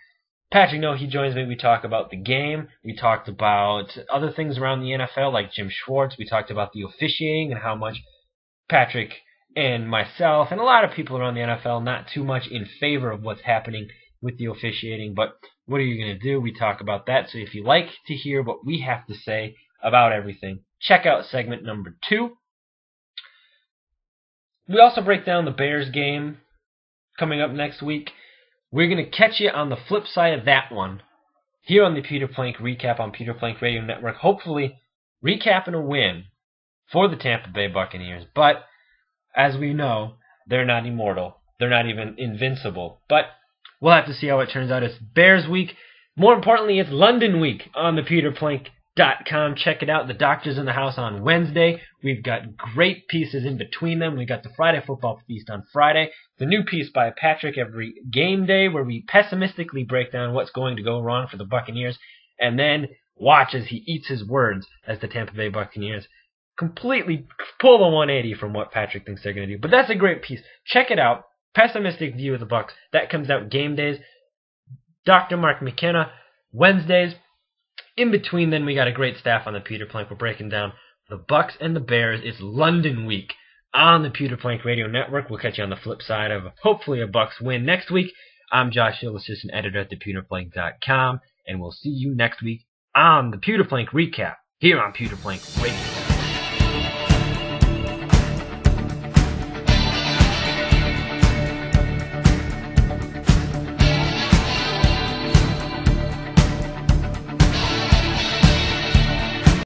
Patrik Nohe joins me. We talk about the game. We talked about other things around the NFL, like Jim Schwartz. We talked about the officiating and how much Patrick and myself and a lot of people around the NFL not too much in favor of what's happening with the officiating. But what are you going to do? We talk about that. So if you like to hear what we have to say about everything, check out segment number 2. We also break down the Bears game coming up next week. We're going to catch you on the flip side of that one here on the Pewter Plank Recap on Pewter Plank Radio Network. Hopefully recapping a win for the Tampa Bay Buccaneers. But as we know, they're not immortal. They're not even invincible. But we'll have to see how it turns out. It's Bears week. More importantly, it's London week on the pewterplank.com. Check it out. The Doctor's in the house on Wednesday. We've got great pieces in between them. We got the Friday Football Feast on Friday. The new piece by Patrick every game day where we pessimistically break down what's going to go wrong for the Buccaneers and then watch as he eats his words as the Tampa Bay Buccaneers completely pull the 180 from what Patrick thinks they're going to do. But that's a great piece. Check it out. pessimistic view of the Bucs. That comes out game days. Dr. Mark McKenna, Wednesdays. In between, then, we got a great staff on the Pewter Plank. We're breaking down the Bucs and the Bears. It's London week on the Pewter Plank Radio Network. We'll catch you on the flip side of hopefully a Bucs win next week. I'm Josh Hill, assistant editor at thepewterplank.com, and we'll see you next week on the Pewter Plank Recap here on Pewter Plank Radio.